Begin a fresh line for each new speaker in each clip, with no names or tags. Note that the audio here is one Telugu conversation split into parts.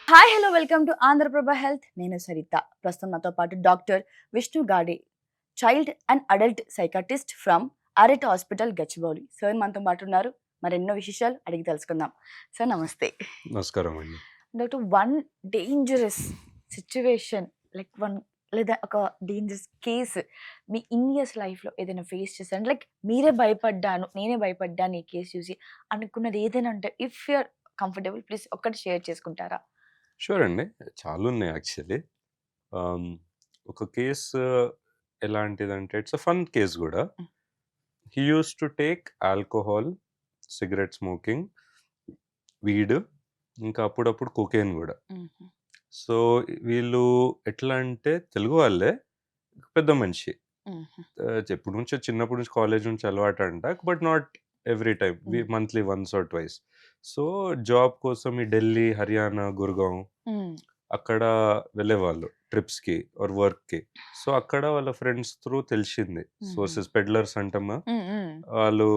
Hi hello welcome to Andhraprabha health. నేను సరిత. ప్రస్తుతం నాతో పాటు doctor Vishnu Gadi, child and adult psychiatrist from Arete hospital Gachibowli. Sir మనతో పాటు ఉన్నారు. మరెన్నో విశేషాలు అడిగి తెలుసుకుందాం. సార్ నమస్తే.
నమస్కారం అండి.
Doctor, one dangerous situation like one లేదా ఒక డేంజరస్ కేసు మీ ఇయర్స్ లైఫ్లో ఏదైనా ఫేస్ చేశారు, లైక్ నేనే భయపడ్డాను ఈ కేసు చూసి అనుకున్నది ఏదైనా అంటే, ఇఫ్ యూఆర్ కంఫర్టబుల్ ప్లీజ్ ఒక్కటి షేర్ చేసుకుంటారా?
షూర్ అండి. చాలా ఉన్నాయి యాక్చువల్లీ. ఒక కేసు ఎలాంటిదంటే ఇట్స్ అ ఫన్ కేస్ గూడా. He used to take alcohol, cigarette smoking, weed, ఇంకా అప్పుడప్పుడు కొకేన్ గూడా. సో, వీళ్ళు ఎట్లా అంటే తెలుగు వాళ్ళే, పెద్ద మనిషి. ఎప్పటి నుంచో చిన్నప్పటి నుంచి కాలేజ్ నుంచి అలవాటంట. But not every time. Monthly once or twice. So, job కోసం ఈ ఢిల్లీ, హర్యానా, గుర్గావ్ అక్కడ వెళ్ళేవాళ్ళు ట్రిప్స్‌కి ఆర్ వర్క్‌కి. సో, అక్కడ వాళ్ళ ఫ్రెండ్స్ త్రూ తెలిసింది. సోర్సెస్ పెడ్లర్స్ అంటామా, వాళ్ళు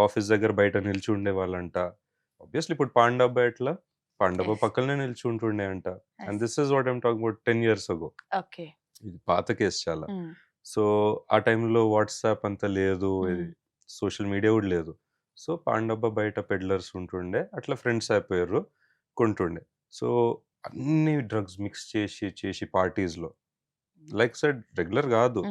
ఆఫీస్ దగ్గర బయట నిలిచి ఉండేవాళ్ళంట. ఆబ్వియస్లీ ఇప్పుడు పాండబ్బ ఎట్లా, పాండబ్బ పక్కలనే నిలిచి ఉంటుండే అంట. And this is what I'm talking about 10 years ago.
Okay.
ఇది పాత కేసు చాలా. సో, ఆ టైంలో వాట్సాప్ అంత లేదు, సోషల్ మీడియా కూడా లేదు. సో, పాండబ్బ బయట పెడ్లర్స్ ఉంటుండే, అట్లా ఫ్రెండ్స్ అయిపోయారు, కొంటుండే. సో, అన్ని డ్రగ్స్ మిక్స్ చేసి పార్టీస్‌లో లైక్ సెడ్ రెగ్యులర్ కాదు,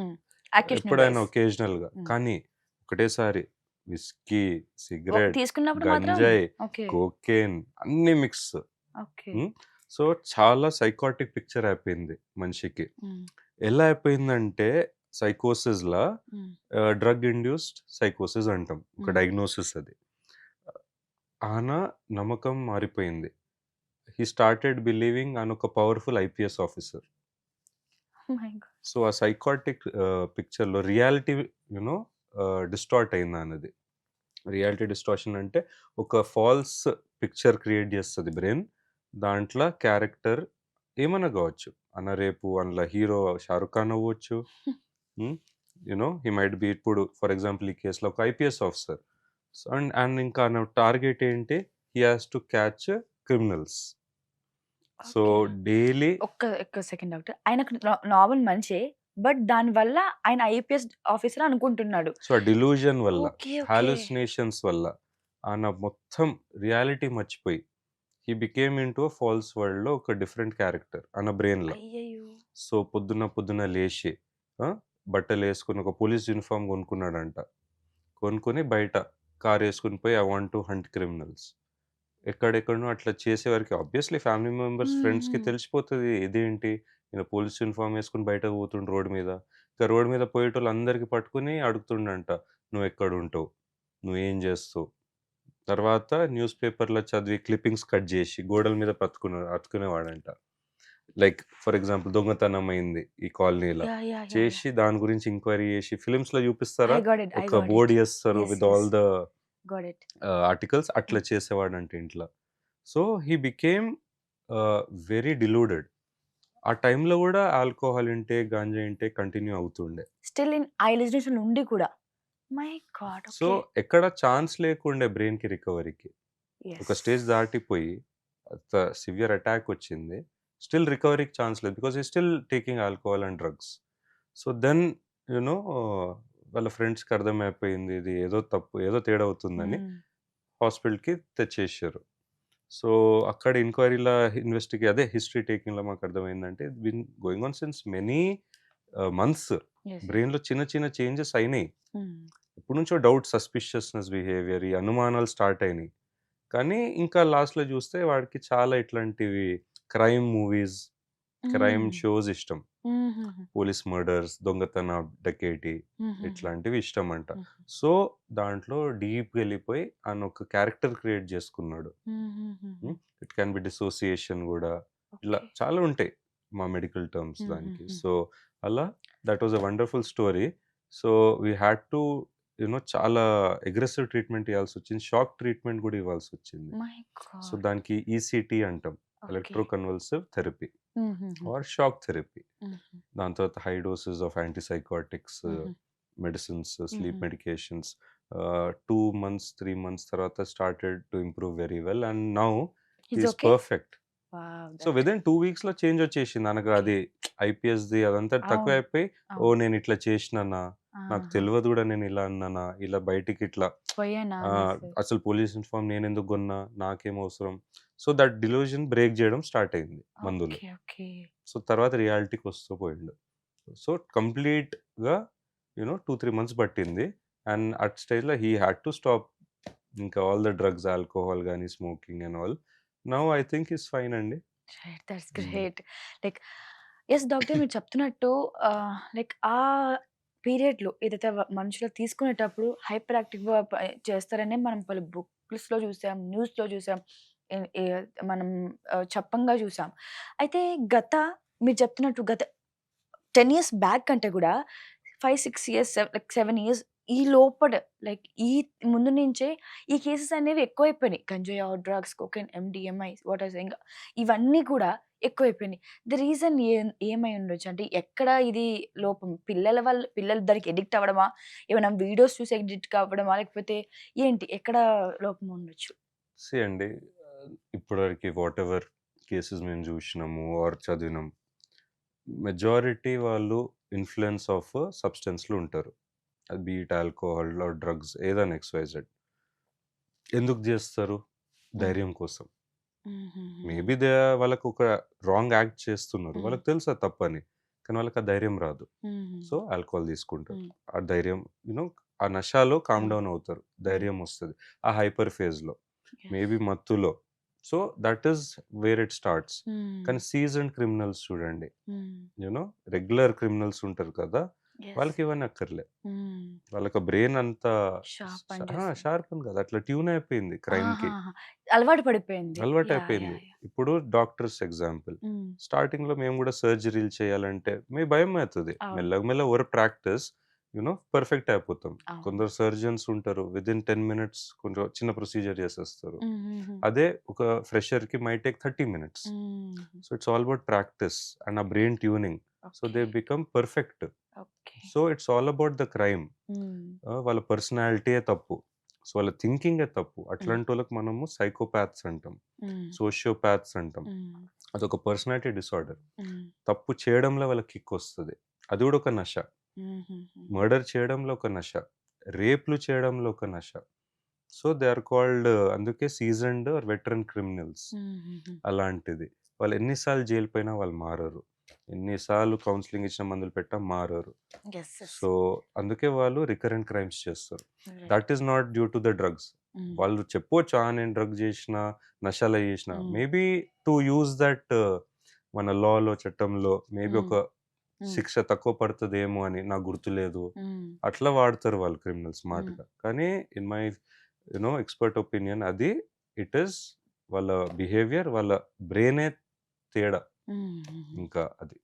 ఎప్పుడైనా ఒకేజనల్‌గా. కానీ ఒకటేసారి విస్కీ, సిగరెట్,
తీసుకున్నప్పుడు మాత్రం
గంజాయి,
ఓకే.
కోకేన్ అన్ని మిక్స్.
ఓకే.
సో, చాలా సైకాటిక్ పిక్చర్ అయిపోయింది మనిషికి. ఎలా అయిపోయిందంటే సైకోసిస్‌లా డ్రగ్ ఇండ్యూస్డ్ సైకోసిస్ అంటాం. ఒక డయాగ్నోసిస్ అది. ఆయన నమ్మకం మారిపోయింది. హీ స్టార్టెడ్ బిలీవింగ్ ఆయన ఒక powerful IPS officer.
My god.
So, ఆ సైకాటిక్ పిక్చర్‌లో రియాలిటీ యూనో డిస్టార్ట్ అయింది ఆయనది. రియాలిటీ డిస్టార్షన్ అంటే ఒక ఫాల్స్ పిక్చర్ క్రియేట్ చేస్తది బ్రెయిన్. దాంట్లో క్యారెక్టర్ ఏమన్నా కావచ్చు. రేపు అందులో హీరో 'షారుఖ్ ఖాన్' అవ్వచ్చు. హీ మైట్ బి ఇప్పుడు ఫర్ ఎగ్జాంపుల్ ఈ కేసులో ఒక ఐపీఎస్ ఆఫీసర్. సో, అండ్ ఇంకా నా టార్గెట్ ఏంటి? He has to catch criminals. So, daily
ఒక్క సెకండ్ డాక్టర్. ఆయనకు నార్మల్ మనిషే. బట్ దానివల్ల ఆయన ఐపీఎస్ ఆఫీసర్ అనుకుంటున్నాడు.
సో, ఆ డిలూజన్ వల్ల,
ఓకే. ఓకే.
హాలుసినేషన్స్ వల్ల ఆయన మొత్తం రియాలిటీ మర్చిపోయి he became into a false వరల్డ్‌లో ఒక డిఫరెంట్ క్యారెక్టర్ ఆయన బ్రెయిన్‌లో.
అయ్యయ్యో!
సో, పొద్దున్న లేచి బట్టలేసుకొని ఒక పోలీస్ యూనిఫార్మ్ కొనుక్కున్నాడంట. కొనుక్కొని బయట కారేసుకొని పోయి I want to hunt criminals. ఎక్కడెక్కడనో అట్లా చేసేవారికి ఆబ్వియస్లీ ఫ్యామిలీ మెంబర్స్, ఫ్రెండ్స్‌కి తెలిసిపోతది. ఇదేంటి ఈయన పోలీస్ యూనిఫార్మ్ ఏసుకొని బయటకు పోతుండు రోడ్ మీద. ఇక రోడ్ మీద పోయేటోళ్ళందరికీ పట్టుకొని అడుగుతుండంట. "నువ్వెక్కడుంటావు? నువ్వేం జేస్తావు?" తర్వాత న్యూస్ పేపర్‌లో చదివి క్లిప్పింగ్స్ కట్ జేసి గోడల మీద అతుకునేవాడంట. లైక్ ఫర్ ఎగ్జాంపుల్ దొంగతనం అయింది ఈ కాలనీలో.
యాహ్!
చేసి దాని గురించి ఎంక్వైరీ చేసి ఫిల్మ్స్‌లో చూపిస్తారా?
I got it.
ఒక బోర్డ్ చేస్తారు
yes.
With all the
got it.
Articles. అట్లా చేసేవాడంట ఇంట్లో. So, he became very deluded. ఆ టైంలో గూడా alcohol intake, ganja intake continue అవుతుండే.
స్టిల్ ఇన్ ఐలేజేషన్ ఉండి కూడా. My god.
So,
okay.
ఎక్కడ ఛాన్స్ లేకుండే బ్రెయిన్‌కి రికవరీకి. ఒక
యెస్.
స్టేజ్ దాటిపోయి సివియర్ అటాక్ వచ్చింది. స్టిల్ రికవరీకి ఛాన్స్ లేదు. Because he still taking alcohol and drugs. So, then you no వాళ్ళ ఫ్రెండ్స్‌కి అర్థమైపోయింది. ఇది ఏదో తప్పు, ఏదో తేడా అవుతుందని హాస్పిటల్‌కి తెచ్చేసారు. సో, అక్కడ ఎంక్వైరీ‌ల అదే హిస్టరీ టేకింగ్‌లో మాకు అర్థమైందంటే it's been going on since many months.
Yes.
బ్రెయిన్‌లో చిన్న చేంజెస్ అయినాయి. ఎప్పటినుంచో డౌట్, సస్పిషియస్‌నెస్ బిహేవియర్, ఈ అనుమానాలు స్టార్ట్ అయినాయి. కానీ ఇంకా లాస్ట్‌లో చూస్తే వాడికి చాలా ఇట్లాంటివి క్రైమ్ మూవీస్, క్రైమ్ షోస్ ఇష్టం. పోలీస్ మర్డర్స్, దొంగతనం, డకేటీ ఇట్లాంటివి ఇష్టమంట. సో, దాంట్లో డీప్‌గా వెళ్ళిపోయి ఆయన ఒక క్యారెక్టర్ క్రియేట్ చేసుకున్నాడు. ఇట్ క్యాన్ బి డిసోసియేషన్ గూడా. ఇలా చాలా ఉంటాయి మా మెడికల్ టర్మ్స్ దానికి. సో, అలా that was a wonderful story. So, we had to చాలా అగ్రెసివ్ ట్రీట్మెంట్ ఇవ్వాల్సొచ్చింది. షాక్ ట్రీట్మెంట్ గూడా ఇవ్వాల్సొచ్చింది.
My
so,
god.
దానికి ఈసీటీ అంటాం.
Okay.
Electroconvulsive therapy or shock therapy. దాని తర్వాత high doses of antipsychotics medicines, sleep medications 2 months, 3 months తర్వాత started to improve very well and now he
is
is
okay.
Perfect.
Wow!
So,
that's
within 2 వీక్స్‌లో చేంజ్ వచ్చేసింది. తనకు
ఓకే.
అది ఐపీఎస్‌ది అదంతా
అవును.
తక్కువైపోయి,
అవును.
ఓహ్! నేనిట్లా చేసినానా? నాకు
ఆహా!
తెలవదు గూడా నేనిలా అన్నానా? ఇలా బయటికిట్లా
పోయానా
ఆహ్,
అనేసి.
అసలు పోలీస్ యూనిఫార్మ్ నేనెందుకు గొన్నా? నాకేం అవసరం? సో, దట్ డెల్యూషన్ బ్రేక్ జేయడం స్టార్ట్ అయింది మందులు.
ఓకే. ఓకే.
సో, తర్వాత రియాలిటీకొస్తూ పోయిండు. సో, కంప్లీట్‌గా 2, 3 మంత్స్ పట్టింది. అండ్ అట్ స్టేజ్‌లో హీ హాడ్ టు స్టాప్ ఇంకా ఆల్ ద డ్రగ్స్, ఆల్కహాల్ గాని, smoking and all. Now I think he is fine అండి.
రైట్. దట్స్
హ్మ్.
గ్రేట్. లైక్ యెస్ డాక్టర్ మీరు చెప్తున్నట్టు లైక్ ఆ పీరియడ్‌లో ఏదైతే మనుషులు తీసుకునేటప్పుడు హైపర్ యాక్టివ్‌గా చేస్తారని మనం పలు బుక్స్‌లో చూసాం, న్యూస్‌లో చూసాం. ఎ ఎ మనం చెప్పంగా చూసాం. అయితే గత మీరు చెప్తున్నట్టు గత 10 ఇయర్స్ బ్యాక్ కంటే గూడా 5, 6 ఇయర్స్ లైక్ 7 ఇయర్స్ ఈ లోపట లైక్ ఈ ముందు నుంచే ఈ కేసెస్ అనేవి ఎక్కువైపోయినాయి. గంజాయి or drugs, cocaine, MDMA what ice ఇంగ ఇవన్నీ కూడా ఎక్కువైపోయినాయి. ద రీజన్ ఏమై ఉండొచ్చు? అంటే ఎక్కడ ఇది లోపం? పిల్లలు దానికి అడిక్ట్ అవ్వడమా? ఏమైనా వీడియోస్ చూసి అడిక్ట్ కావడమా? లేకపోతే ఏంటి? ఎక్కడ లోపం ఉండొచ్చు?
సీ అండి, ఇప్పటివరకి వాటెవర్ కేసెస్ మేము జూషినాము ఆర్ చదివినాం. మెజారిటీ వాళ్ళు ఇన్‌ఫ్లుయెన్స్ ఆఫ్ సబ్‌స్టెన్స్‌లో ఉంటారు. అది be it alcohol or drugs ఏదైనా ఎక్స్-వై-జెడ్. ఎందుకు జేస్తారు?
హ్మ్.
ధైర్యం కోసం.
హుహుహు.
మేబీ వాళ్ళకొక రాంగ్ యాక్ట్ చేస్తున్నారు.
హ్మ్.
వాళ్ళకి తెలుసు అది తప్పని. కానీ వాళ్ళకి ఆ ధైర్యం రాదు.
హుహు.
సో, ఆల్కహాల్ తీసుకుంటారు.
హ్మ్.
ఆ ధైర్యం యూ నో ఆ నషాలో కామ్
హ్మ్.
డౌన్ అవుతారు.
హ్మ్.
ధైర్యం వస్తది. ఆ హైపర్ ఫేజ్‌లో.
యెస్.
మేబీ మత్తులో. So, that is where it starts.
హ్మ్.
కానీ సీజన్డ్ క్రిమినల్స్ చూడండి.
హ్మ్.
యూ నో రెగ్యులర్ క్రిమినల్స్ ఉంటారు కదా!
యెస్.
వాళ్ళకి ఇవన్నీ అక్కర్లే.
హ్మ్.
వాళ్ళకి బ్రెయిన్ అంతా
షార్ప్ పని చేస్తది.
షార్ప్ అని కాదు. అట్లా ట్యూన్ అయిపోయింది క్రైమ్‌కి.
ఆహాహా! అలవాటు పడిపోయింది. యాహ్!
అలవాటయిపోయింది.
యాహ్! యాహ్!
ఇప్పుడు డాక్టర్స్ ఎగ్జాంపుల్.
హ్మ్.
స్టార్టింగ్‌లో మేము గూడా సర్జరీలు చేయాలంటే భయమైతది.
అవును.
మెల్లగా మెల్లగా ఓవర్ ప్రాక్టీస్ పర్ఫెక్ట్ అయిపోతాం.
అవును.
కొందరు సర్జన్స్ ఉంటారు. వితిన్ 10 మినిట్స్ కొంచెం చిన్న ప్రొసీజర్ చేసేస్తారు.
హుహుహు.
అదే ఒక ఫ్రెషర్‌కి మైట్ టేక్ 30 మినిట్స్.
హుహు.
So, it's all about practice and uh brain tuning. So,
okay.
They become perfect.
Okay.
So, it's all about the crime.
Hmm.
వాళ్ళ పర్సనాలిటీయే తప్పు. సో, వాళ్ళ థింకింగే తప్పు.
హ్మ్.
అట్లాంటోళ్ళకి మనము సైకోపాథ్స్ అంటాం.
హ్మ్.
సోషియోపాథ్స్ అంటాం.
హ్మ్.
అదొక పర్సనాలిటీ డిసార్డర్.
హ్మ్.
తప్పు చేయడంలో వాళ్ళకి కిక్కొస్తది. అది గూడా ఒక నష.
హుహుహు.
మర్డర్ చేయడంలో ఒక నష. రేప్‌లు చేయడంలో ఒక నష. సో, దే ఆర్ కాల్డ్ అందుకే సీజన్డ్ ఆర్ వెటరన్ క్రిమినల్స్.
హుహుహు.
అలాంటిది. వాళ్ళు ఎన్ని సార్లు జైలు పోయినా వాళ్ళు మారరు. ఎన్ని సార్లు కౌన్సెలింగ్ ఇచ్చిన మందులు పెట్టినా మారరు.
యెస్. యెస్.
సో, అందుకే వాళ్ళు రికరెంట్ క్రైమ్స్ చేస్తారు.
Right.
That is not due to the drugs.
హ్మ్.
వాళ్ళు చెప్పొచ్చు, నేను డ్రగ్ జేషినా, నషాలో జేషినా.
హ్మ్.
మేబీ టు యూజ్ దట్ మన లాలో, చట్టంలో మేబీ
హ్మ్.
ఒక
హ్మ్.
శిక్ష తక్కువ పడతదేమో అని నాకు గుర్తులేదు.
హ్మ్.
అట్లా వాడతారు వాళ్ళు క్రిమినల్స్
హ్మ్.
స్మార్ట్‌గా. కానీ ఇన్ మై ఎక్స్‌పర్ట్ ఒపీనియన్ అది ఇట్ ఈస్ వాళ్ళ బిహేవియర్, వాళ్ళ బ్రెయినే తేడా
హుహుహు.
ఇంకా అది.